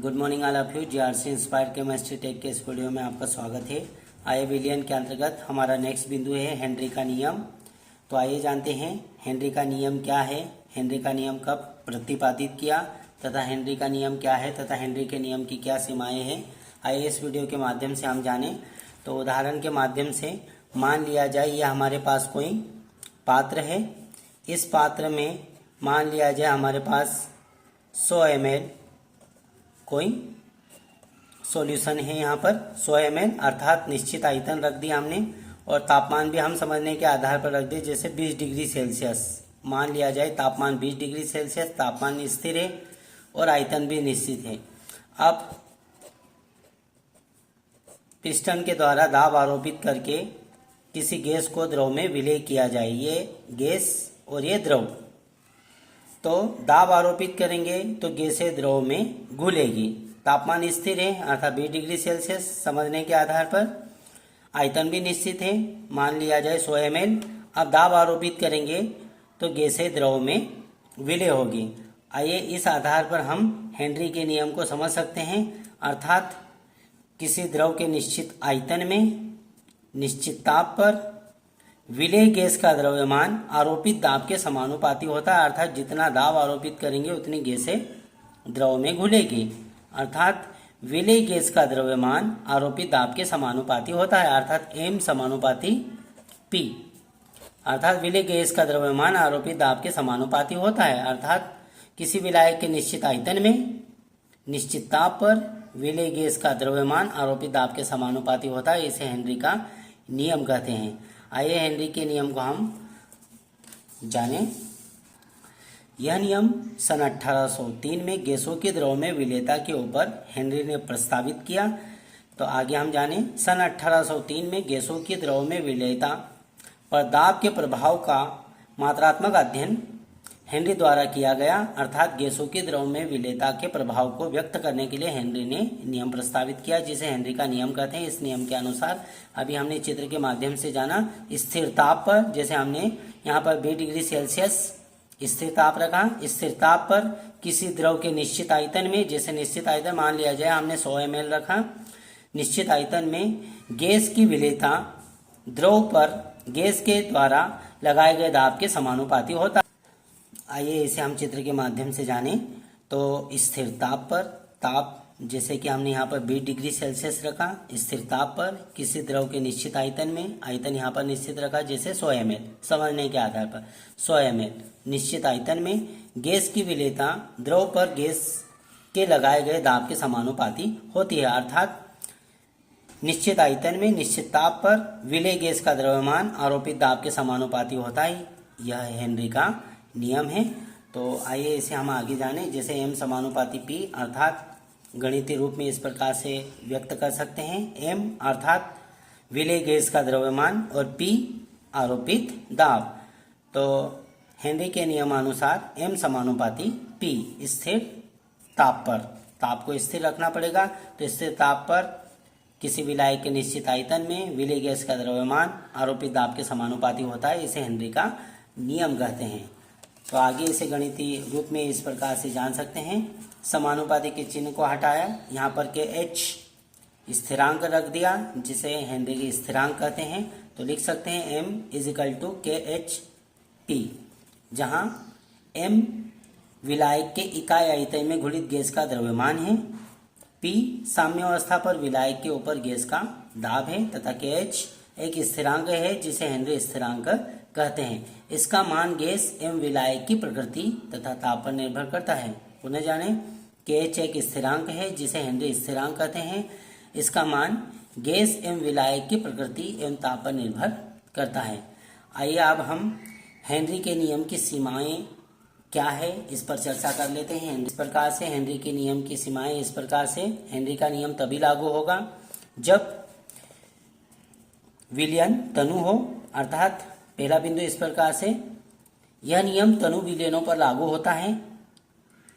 Good morning all of you. GRC inspired chemistry tech के इस video में आपका स्वागत है। आइए विलियन के अंतर्गत हमारा नेक्स्ट बिंदु है हेनरी का नियम। तो आइए जानते हैं हेनरी का नियम क्या है, हेनरी का नियम कब प्रतिपादित किया तथा हेनरी का नियम क्या है तथा हेनरी के नियम की क्या सीमाएं हैं। आइए इस वीडियो के माध्यम से हम जानें। तो उदाहरण के माध्यम से मान लिया जाए यह हमारे पास कोई पात्र है। इस पात्र में मान लिया जाए हमारे पास 100 ml कोई सॉल्यूशन है। यहाँ पर 100 ml अर्थात निश्चित आयतन रख दिया हमने और तापमान भी हम समझने के आधार पर रख दिए, जैसे 20 डिग्री सेल्सियस मान लिया जाए। तापमान 20 डिग्री सेल्सियस, तापमान स्थिर है और आयतन भी निश्चित है। अब पिस्टन के द्वारा दाब आरोपित करके किसी गैस को द्रव में विलय किया जाए। ये गैस और ये द्रव, तो दाब आरोपित करेंगे तो गैसें द्रव में घुलेगी। तापमान स्थिर है अर्थात 20 डिग्री सेल्सियस समझने के आधार पर, आयतन भी निश्चित है मान लिया जाए 100 ml। अब दाब आरोपित करेंगे तो गैसें द्रव में विलय होगी। आइए इस आधार पर हम हेनरी के नियम को समझ सकते हैं, अर्थात किसी द्रव के निश्चित आयतन में निश्चित ताप पर विलय गैस का द्रव्यमान आरोपित दाब के समानुपाती होता है। अर्थात जितना दाब आरोपित करेंगे उतनी गैसें द्रव में घुलेगी। अर्थात विलय गैस का द्रव्यमान आरोपित दाब के समानुपाती होता है, अर्थात M समानुपाती P। अर्थात विलय गैस का द्रव्यमान आरोपित दाब के समानुपाती होता है। अर्थात किसी विलायक के निश्चित आयतन में निश्चित ताप पर विलय गैस का द्रव्यमान आरोपित दाब के समानुपाती होता है। इसे हेनरी का नियम कहते हैं। आइए हेनरी के नियम को हम जानें। यह नियम सन 1803 में गैसों के द्रव में विलेयता के ऊपर हेनरी ने प्रस्तावित किया। तो आगे हम जानें। सन 1803 में गैसों के द्रव में विलेयता पर दाब के प्रभाव का मात्रात्मक अध्ययन हेनरी द्वारा किया गया। अर्थात गैसों के द्रव में विलेयता के प्रभाव को व्यक्त करने के लिए हेनरी ने नियम प्रस्तावित किया, जिसे हेनरी का नियम कहते हैं। इस नियम के अनुसार अभी हमने चित्र के माध्यम से जाना, स्थिर ताप पर, जैसे हमने यहाँ पर 20 डिग्री सेल्सियस स्थिर ताप रखा, स्थिर ताप पर किसी द्रव के निश्चित आयतन में, जैसे निश्चित आयतन मान लिया जाए हमने 100 ml रखा, निश्चित आयतन में गैस की विलेयता द्रव पर गैस के द्वारा लगाए गए दाब के समानुपाती होता है। आइए इसे हम चित्र के माध्यम से जानें। तो स्थिर ताप पर, ताप जैसे कि हमने यहाँ पर 20 डिग्री सेल्सियस रखा, स्थिर ताप पर किसी द्रव के निश्चित आयतन में, आयतन यहाँ पर निश्चित रखा जैसे 100 ml समझने के आधार पर 100 ml निश्चित आयतन में गैस की विलेयता द्रव पर गैस के लगाए गए दाब के समानुपाती होती है। अर्थात निश्चित आयतन में निश्चित ताप पर विलय गैस का द्रव्यमान आरोपित दाब के समानुपाती होता है। यह हेनरी का नियम है। तो आइए इसे हम आगे जानें। जैसे M समानुपाती P, अर्थात गणितीय रूप में इस प्रकार से व्यक्त कर सकते हैं। M अर्थात विलय गैस का द्रव्यमान और P आरोपित दाब। तो हेनरी के नियमानुसार M समानुपाती P स्थिर ताप पर, ताप को स्थिर रखना पड़ेगा। तो स्थिर ताप पर किसी विलायक के निश्चित आयतन में विलय गैस का द्रव्यमान आरोपित दाब के समानुपाती होता है। इसे हेनरी का नियम कहते हैं। तो आगे इसे गणितीय रूप में इस प्रकार से जान सकते हैं। समानुपाती के चिन्ह को हटाया, यहाँ पर के H स्थिरांक रख दिया, जिसे हेनरी के स्थिरांक कहते हैं। तो लिख सकते हैं M = KHP, जहाँ M विलायक के इकाई आयतन में घुलित गैस का द्रव्यमान है, P साम्य अवस्था पर विलायक के ऊपर गैस का दाब है तथा KH एक स्थिरांक है जिसे हेनरी स्थिरांक कहते हैं। इसका मान गैस एवं विलायक की प्रकृति तथा ताप पर निर्भर करता है। पुनः जाने, KH एक स्थिरांक है जिसे हेनरी स्थिरांक कहते हैं। इसका मान गैस एवं विलायक की प्रकृति एवं ताप पर निर्भर करता है। आइए अब हम हेनरी के नियम की सीमाएं क्या है इस पर चर्चा कर लेते हैं। इस प्रकार से हेनरी के नियम की सीमाएं इस प्रकार से, हेनरी का नियम तभी लागू होगा जब विलयन तनु हो। अर्थात पहला बिंदु इस प्रकार से, यह नियम तनु विलयनों पर लागू होता है,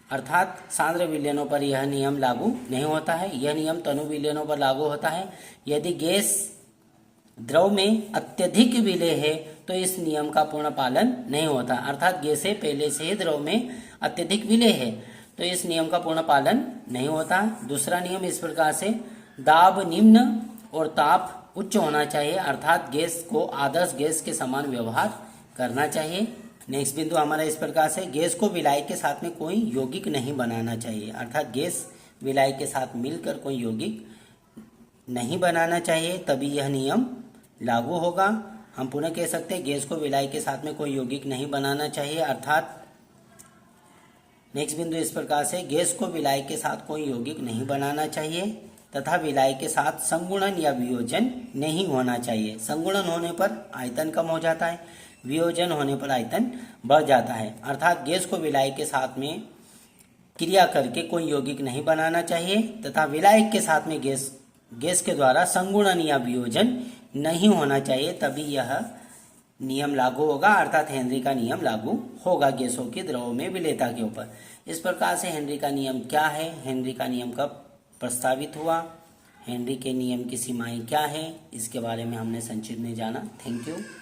अर्थात सांद्र विलयनों पर यह नियम लागू नहीं होता है। यह नियम तनु विलयनों पर लागू होता है यदि गैस द्रव में अत्यधिक विलय है तो इस नियम का पूर्ण पालन नहीं होता। अर्थात गैसें पहले से ही द्रव में अत्यधिक विलय है तो इस नियम का पूर्ण पालन नहीं होता। दूसरा नियम इस प्रकार से, दाब निम्न और ताप उच्च होना चाहिए, अर्थात गैस को आदर्श गैस के समान व्यवहार करना चाहिए। नेक्स्ट बिंदु हमारा इस प्रकार से, गैस को विलायक के साथ में कोई यौगिक नहीं बनाना चाहिए, अर्थात गैस विलायक के साथ मिलकर कोई यौगिक नहीं बनाना चाहिए, तभी यह नियम लागू होगा। हम पुनः कह सकते हैं, गैस को विलायक के साथ में कोई यौगिक नहीं बनाना चाहिए, अर्थात नेक्स्ट बिंदु इस प्रकार से, गैस को विलायक के साथ कोई यौगिक नहीं बनाना चाहिए तथा विलायक के साथ संगुणन या वियोजन नहीं होना चाहिए। संगुणन होने पर आयतन कम हो जाता है, वियोजन होने पर आयतन बढ़ जाता है, अर्थात गैस को विलायक के साथ में क्रिया करके कोई यौगिक नहीं बनाना चाहिए तथा विलायक के साथ में गैस के द्वारा संगुणन या वियोजन नहीं होना चाहिए, तभी यह नियम लागू होगा, अर्थात हेनरी का नियम लागू होगा गैसों की द्रव में विलेयता के ऊपर। इस प्रकार से हेनरी का नियम क्या है, हेनरी का नियम कब प्रस्तावित हुआ, हेनरी के नियम की सीमाएं क्या है, इसके बारे में हमने संक्षिप्त में जाना। Thank you.